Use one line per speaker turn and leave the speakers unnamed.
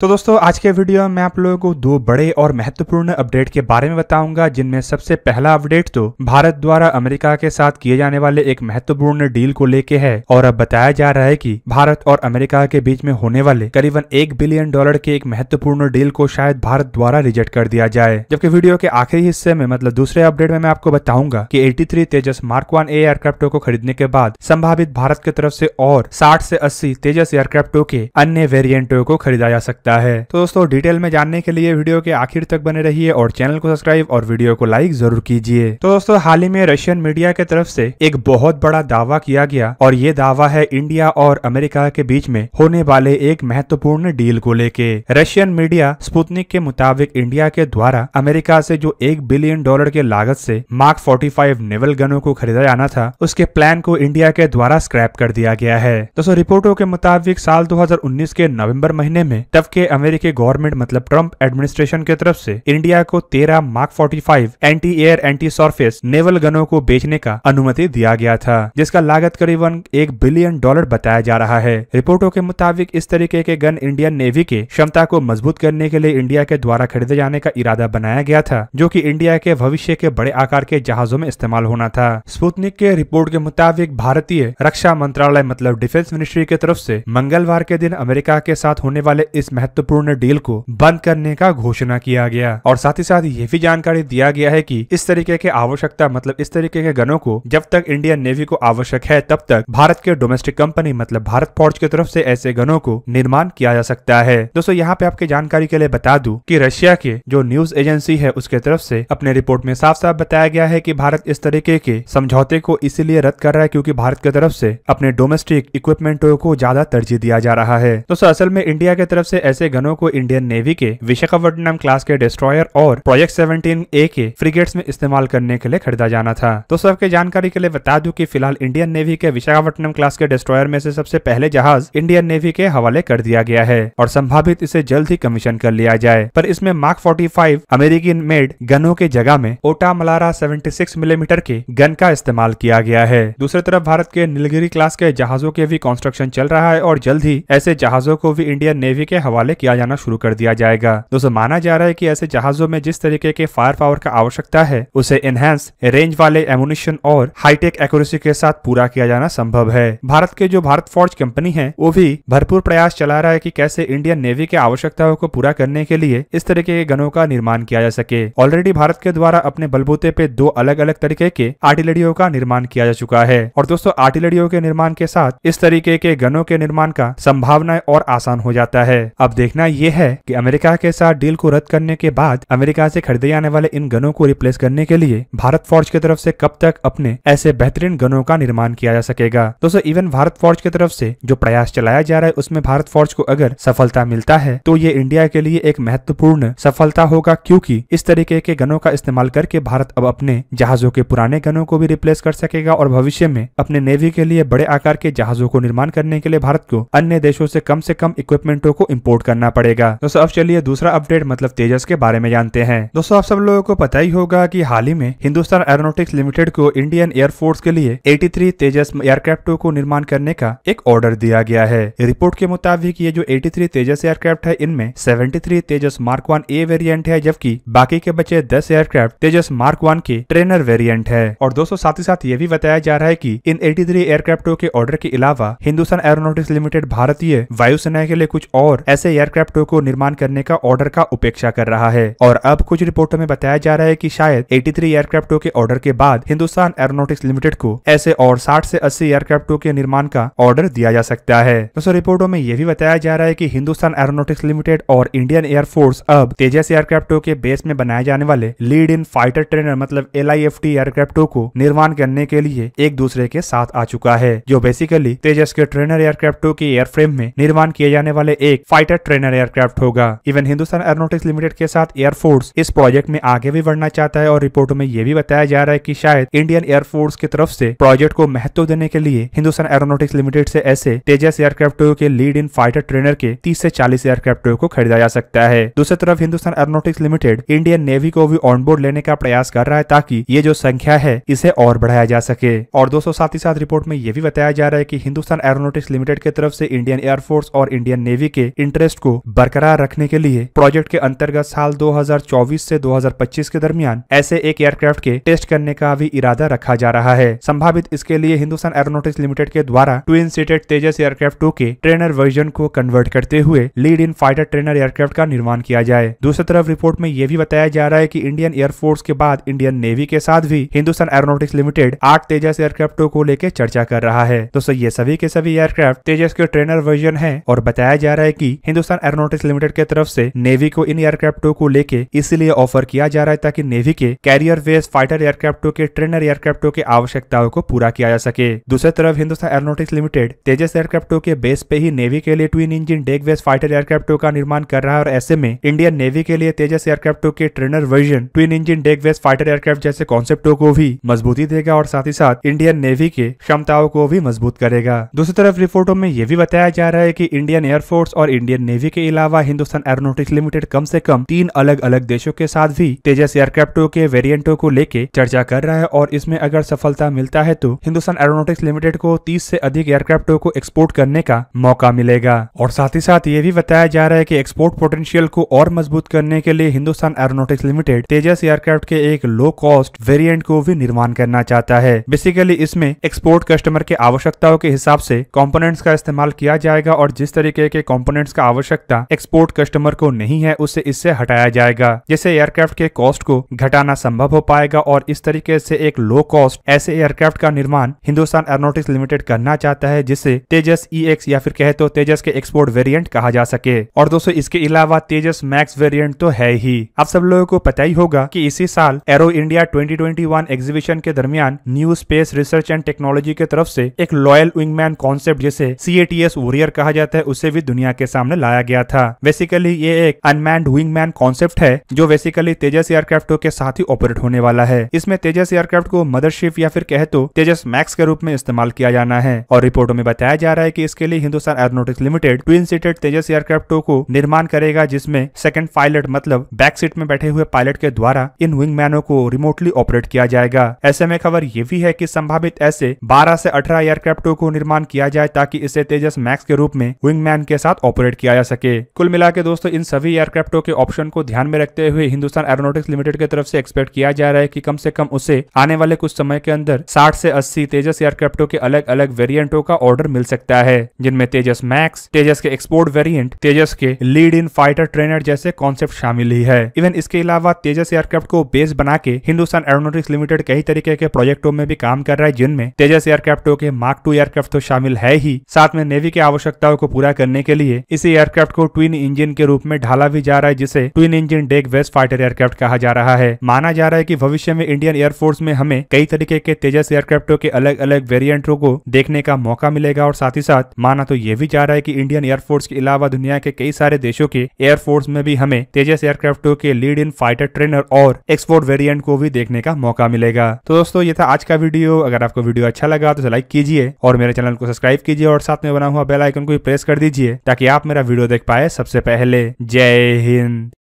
तो दोस्तों आज के वीडियो में मैं आप लोगों को दो बड़े और महत्वपूर्ण अपडेट के बारे में बताऊंगा, जिनमें सबसे पहला अपडेट तो भारत द्वारा अमेरिका के साथ किए जाने वाले एक महत्वपूर्ण डील को लेके है। और अब बताया जा रहा है कि भारत और अमेरिका के बीच में होने वाले करीबन $1 बिलियन के एक महत्वपूर्ण डील को शायद भारत द्वारा रिजेक्ट कर दिया जाए। जबकि वीडियो के आखिरी हिस्से में मतलब दूसरे अपडेट में मैं आपको बताऊंगा कि 83 तेजस मार्क 1A एयरक्राफ्टों को खरीदने के बाद संभावित भारत की तरफ से और 60 से 80 तेजस एयरक्राफ्टों के अन्य वेरिएंटों को खरीदा जा सकता है। तो दोस्तों डिटेल में जानने के लिए वीडियो के आखिर तक बने रहिए और चैनल को सब्सक्राइब और वीडियो को लाइक जरूर कीजिए। तो दोस्तों हाल ही में रशियन मीडिया की तरफ से एक बहुत बड़ा दावा किया गया और ये दावा है इंडिया और अमेरिका के बीच में होने वाले एक महत्वपूर्ण डील को लेके। रशियन मीडिया स्पुतनिक के मुताबिक इंडिया के द्वारा अमेरिका से जो $1 बिलियन के लागत से मार्क 45 नेवल गनों को खरीदा जाना था, उसके प्लान को इंडिया के द्वारा स्क्रैप कर दिया गया है। दोस्तों रिपोर्टों के मुताबिक साल 2019 के नवंबर महीने में तब के अमेरिकी गवर्नमेंट मतलब ट्रंप एडमिनिस्ट्रेशन की तरफ से इंडिया को 13 mark 45 anti air anti surface naval गनों को बेचने का अनुमति दिया गया था, जिसका लागत करीबन $1 बिलियन बताया जा रहा है। रिपोर्टों के मुताबिक इस तरीके के गन इंडियन नेवी के क्षमता को मजबूत करने के लिए इंडिया के द्वारा खरीदे जाने का इरादा बनाया गया था, जो कि इंडिया के भविष्य के बड़े आकार के जहाजों में इस्तेमाल होना था। स्पुतनिक के रिपोर्ट के मुताबिक भारतीय रक्षा मंत्रालय मतलब डिफेंस मिनिस्ट्री की तरफ से मंगलवार के दिन अमेरिका के साथ होने वाले इस महत्वपूर्ण डील को बंद करने का घोषणा किया गया। और साथ ही साथ ये भी जानकारी दिया गया है कि इस तरीके के आवश्यकता मतलब इस तरीके के गनों को जब तक इंडियन नेवी को आवश्यक है तब तक भारत के डोमेस्टिक कंपनी मतलब भारत फोर्ज की तरफ से ऐसे गनों को निर्माण किया जा सकता है। दोस्तों यहाँ पे आपकी जानकारी के लिए बता दूं कि रशिया के जो न्यूज एजेंसी है उसके तरफ से अपने रिपोर्ट में साफ साफ बताया गया है कि भारत इस तरीके के समझौते को इसीलिए रद्द कर रहा है क्योंकि भारत की तरफ से अपने डोमेस्टिक इक्विपमेंटों को ज्यादा तरजीह दिया जा रहा है। दोस्तों असल में इंडिया की तरफ से ऐसे गनों को इंडियन नेवी के विशाखापट्टनम क्लास के डिस्ट्रॉयर और प्रोजेक्ट 17A के फ्रिगेट्स में इस्तेमाल करने के लिए खरीदा जाना था। दोस्तों आपके जानकारी के लिए बता दूं कि फिलहाल इंडियन नेवी के विशाखापट्टनम क्लास के डिस्ट्रॉयर में से सबसे पहले जहाज इंडियन नेवी के हवाले कर दिया गया है और संभावित इसे जल्द ही कमीशन कर लिया जाए। पर इसमें मार्क 45 अमेरिकी मेड गनों के जगह में ओटा मलारा 76 मिलीमीटर के गन का इस्तेमाल किया गया है। दूसरी तरफ भारत के नीलगिरी क्लास के जहाजों के भी कंस्ट्रक्शन चल रहा है और जल्द ही ऐसे जहाजों को भी इंडियन नेवी के हवाले किया जाना शुरू कर दिया जाएगा। दोस्तों माना जा रहा है कि ऐसे जहाजों में जिस तरीके के फायर पावर का आवश्यकता है उसे एनहांस रेंज वाले एमुनिशन और हाईटेक एक्यूरेसी के साथ पूरा किया जाना संभव है। भारत के जो भारत फोर्ज कंपनी है वो भी भरपूर प्रयास चला रहा है कि कैसे इंडियन नेवी के आवश्यकताओं को पूरा करने के लिए इस तरीके के गनों का निर्माण किया जा सके। ऑलरेडी भारत के द्वारा अपने बलबूते पे दो अलग अलग तरीके के आर्टिलरियों का निर्माण किया जा चुका है और दोस्तों आर्टिलरियों के निर्माण के साथ इस तरीके के गनों के निर्माण का संभावना और आसान हो जाता है। अब देखना यह है कि अमेरिका के साथ डील को रद्द करने के बाद अमेरिका से खरीदे जाने वाले इन गनों को रिप्लेस करने के लिए भारत फोर्ज की तरफ से कब तक अपने ऐसे बेहतरीन गनों का निर्माण किया जा सकेगा। दोस्तों इवन भारत फोर्ज की तरफ से जो प्रयास चलाया जा रहा है उसमें भारत फोर्ज को अगर सफलता मिलता है तो ये इंडिया के लिए एक महत्वपूर्ण सफलता होगा, क्योंकि इस तरीके के गनों का इस्तेमाल करके भारत अब अपने जहाजों के पुराने गनों को भी रिप्लेस कर सकेगा और भविष्य में अपने नेवी के लिए बड़े आकार के जहाजों को निर्माण करने के लिए भारत को अन्य देशों से कम इक्विपमेंटों को इंपोर्ट करना पड़ेगा। दोस्तों अब चलिए दूसरा अपडेट मतलब तेजस के बारे में जानते हैं। दोस्तों आप सब लोगों को पता ही होगा कि हाल ही में हिंदुस्तान एरोनॉटिक्स लिमिटेड को इंडियन एयरफोर्स के लिए 83 तेजस एयरक्राफ्टों को निर्माण करने का एक ऑर्डर दिया गया है। रिपोर्ट के मुताबिक ये जो 83 तेजस एयरक्राफ्ट है इनमें 73 तेजस मार्क 1A वेरिएंट है, जबकि बाकी के बचे 10 एयरक्राफ्ट तेजस मार्क 1 के ट्रेनर वेरिएंट है। और दोस्तों साथ ही साथ ये भी बताया जा रहा है कि इन 83 एयरक्राफ्टों के ऑर्डर के अलावा हिंदुस्तान एरोनॉटिक्स लिमिटेड भारतीय वायुसेना के लिए कुछ और ऐसे एयरक्राफ्टों को निर्माण करने का ऑर्डर का उपेक्षा कर रहा है। और अब कुछ रिपोर्टों में बताया जा रहा है कि शायद 83 एयरक्राफ्टों के ऑर्डर के बाद हिंदुस्तान एरोनॉटिक्स लिमिटेड को ऐसे और 60 से 80 एयरक्राफ्टों के निर्माण का ऑर्डर दिया जा सकता है। दोस्तों रिपोर्टों में यह भी बताया जा रहा है कि हिंदुस्तान एरोनॉटिक्स लिमिटेड और इंडियन एयरफोर्स अब तेजस एयरक्राफ्टों के बेस में बनाए जाने वाले लीड इन फाइटर ट्रेनर मतलब LIFT एयरक्राफ्टों को निर्माण करने के लिए एक दूसरे के साथ आ चुका है, जो बेसिकली तेजस के ट्रेनर एयरक्राफ्टों के एयरफ्रेम में निर्माण किए जाने वाले एक फाइटर ट्रेनर एयरक्राफ्ट होगा। इवन हिंदुस्तान एरोनॉटिक्स लिमिटेड के साथ एयरफोर्स इस प्रोजेक्ट में आगे भी बढ़ना चाहता है और रिपोर्टों में यह भी बताया जा रहा है कि शायद इंडियन एयरफोर्स की तरफ से प्रोजेक्ट को महत्व देने के लिए हिंदुस्तान एरोनॉटिक्स लिमिटेड से ऐसे तेजस एयरक्राफ्टों के लीड इन फाइटर ट्रेनर के 30 से 40 एयरक्राफ्टों को खरीदा जा सकता है। दूसरी तरफ Hindustan aeronautics limited Indian navy को भी ऑनबोर्ड लेने का प्रयास कर रहा है ताकि ये जो संख्या है इसे और बढ़ाया जा सके। और दोस्तों साथ ही साथ रिपोर्ट में यह भी बताया जा रहा है कि हिंदुस्तान एरोनॉटिक्स लिमिटेड की तरफ से इंडियन एयरफोर्स और इंडियन नेवी के इंटरेस्ट टेस्ट को बरकरार रखने के लिए प्रोजेक्ट के अंतर्गत साल 2024 से 2025 के दरमियान ऐसे एक एयरक्राफ्ट के टेस्ट करने का भी इरादा रखा जा रहा है। संभावित इसके लिए हिंदुस्तान एरोनॉटिक्स लिमिटेड के द्वारा ट्विन सीटेड तेजस एयरक्राफ्ट 2 के ट्रेनर वर्जन को कन्वर्ट करते हुए lead in fighter trainer aircraft का निर्माण किया जाए। दूसरी तरफ रिपोर्ट में यह भी बताया जा रहा है कि इंडियन एयरफोर्स के बाद इंडियन नेवी के साथ भी हिंदुस्तान एरोनॉटिक्स लिमिटेड 8 तेजस एयरक्राफ्टों को लेकर चर्चा कर रहा है। दोस्तों ये सभी के सभी एयरक्राफ्ट तेजस के ट्रेनर वर्जन है और बताया जा रहा है कि हिंदुस्तान एरोनॉटिक्स लिमिटेड की तरफ से नेवी को इन एयरक्राफ्टों को लेके इसलिए ऑफर किया जा रहा है ताकि नेवी के कैरियर बेस्ड फाइटर एयरक्राफ्टों के ट्रेनर एयरक्राफ्टों की आवश्यकताओं को पूरा किया जा सके। दूसरी तरफ हिंदुस्तान एरोनॉटिक्स लिमिटेड तेजस एयरक्राफ्टों के बेस पे ही नेवी के लिए twin engine deck based fighter एयरक्राफ्टों का निर्माण कर रहा है और ऐसे में इंडियन नेवी के लिए तेजस एयरक्राफ्टों के trainer version twin engine deck based fighter aircraft जैसे कॉन्सेप्टों को भी मजबूती देगा और साथ ही साथ इंडियन नेवी के क्षमताओं को भी मजबूत करेगा। दूसरी तरफ रिपोर्टों में यह भी बताया जा रहा है कि इंडियन एयरफोर्स और इंडियन नेवी के अलावा हिंदुस्तान एरोनॉटिक्स लिमिटेड कम से कम 3 अलग अलग देशों के साथ भी तेजस एयरक्राफ्टों के वेरिएंटों को लेके चर्चा कर रहा है और इसमें अगर सफलता मिलता है तो हिंदुस्तान एरोनॉटिक्स लिमिटेड को 30 से अधिक एयरक्राफ्टों को एक्सपोर्ट करने का मौका मिलेगा। और साथ ही साथ ये भी बताया जा रहा है कि एक्सपोर्ट पोटेंशियल को और मजबूत करने के लिए हिंदुस्तान एरोनॉटिक्स लिमिटेड तेजस एयरक्राफ्ट के एक लो कॉस्ट वेरिएंट को भी निर्माण करना चाहता है। बेसिकली इसमें एक्सपोर्ट कस्टमर के आवश्यकताओं के हिसाब से कंपोनेंट्स का इस्तेमाल किया जाएगा और जिस तरीके के कंपोनेंट्स का आवश्यकता एक्सपोर्ट कस्टमर को नहीं है उसे इससे हटाया जाएगा, जिससे एयरक्राफ्ट के कॉस्ट को घटाना संभव हो पाएगा और इस तरीके से एक लो कॉस्ट ऐसे एयरक्राफ्ट का निर्माण हिंदुस्तान एरोनॉटिक्स लिमिटेड करना चाहता है जिसे तेजस EX या फिर कहे तो तेजस के एक्सपोर्ट वेरिएंट कहा जा सके। और दोस्तों इसके अलावा तेजस मैक्स वेरिएंट तो है ही। आप सब लोगों को पता ही होगा कि इसी साल एरो इंडिया 2021 एग्जीबिशन के दरमियान new space research and technology की तरफ से एक लॉयल विंगमैन कॉन्सेप्ट जिसे CATS वॉरियर कहा जाता है उसे भी दुनिया के सामने लाया गया था। बेसिकली ये एक अनमैन्ड विंगमैन कॉन्सेप्ट है जो बेसिकली तेजस एयरक्राफ्टों के साथ ही ऑपरेट होने वाला है। इसमें तेजस एयरक्राफ्ट को मदरशिप या फिर कहे तो तेजस मैक्स के रूप में इस्तेमाल किया जाना है और रिपोर्टों में बताया जा रहा है कि इसके लिए Hindustan aeronautics limited twin seated Tejas एयरक्राफ्टों को निर्माण करेगा जिसमें सेकंड पायलट मतलब बैक सीट में बैठे हुए पायलट के द्वारा इन विंगमैनों को रिमोटली ऑपरेट किया जाएगा। ऐसे में खबर ये भी है कि संभावित ऐसे 12 से 18 एयरक्राफ्टों को निर्माण किया जाए ताकि इसे तेजस मैक्स के रूप में विंगमैन के साथ ऑपरेट किया जा सके। कुल मिला के दोस्तों इन सभी एयरक्राफ्टों के ऑप्शन को ध्यान में रखते हुए हिंदुस्तान एरोनॉटिक्स लिमिटेड की तरफ से एक्सपेक्ट किया जा रहा है कि कम से कम उसे आने वाले कुछ समय के अंदर 60 से 80 तेजस एयरक्राफ्टों के अलग अलग वेरिएंटों का ऑर्डर मिल सकता है जिनमें तेजस मैक्स, तेजस के एक्सपोर्ट वेरिएंट, तेजस के लीड इन फाइटर ट्रेनर जैसे कॉन्सेप्ट शामिल ही है। इवन इसके अलावा तेजस एयरक्राफ्ट को बेस बना के हिंदुस्तान एरोनॉटिक्स लिमिटेड कई तरीके के प्रोजेक्टों में भी काम कर रहा है जिनमें तेजस एयरक्राफ्टों के मार्क 2 एयरक्राफ्ट तो शामिल है ही, साथ में नेवी की आवश्यकताओं को पूरा करने के लिए इसी एयरक्राफ्ट को ट्विन इंजन के रूप में ढाला भी जा रहा है जिसे twin engine deck based fighter aircraft कहा जा रहा है। माना जा रहा है कि भविष्य में इंडियन एयरफोर्स में हमें कई तरीके के तेजस एयरक्राफ्टों के अलग अलग वेरिएंटों को देखने का मौका मिलेगा और साथ ही साथ माना तो यह भी जा रहा है कि इंडियन एयरफोर्स के अलावा दुनिया के कई सारे देशों के एयरफोर्स में भी हमें तेजस एयरक्राफ्टों के लीड इन फाइटर ट्रेनर और एक्सपोर्ट वेरिएंट को भी देखने का मौका मिलेगा। तो दोस्तों ये था आज का वीडियो। अगर आपको वीडियो अच्छा लगा तो लाइक कीजिए और मेरे चैनल को सब्सक्राइब कीजिए और साथ में बना हुआ बेल आइकन को भी प्रेस कर दीजिए ताकि आप मेरा वीडियो देख पाए सबसे पहले। जय हिंद।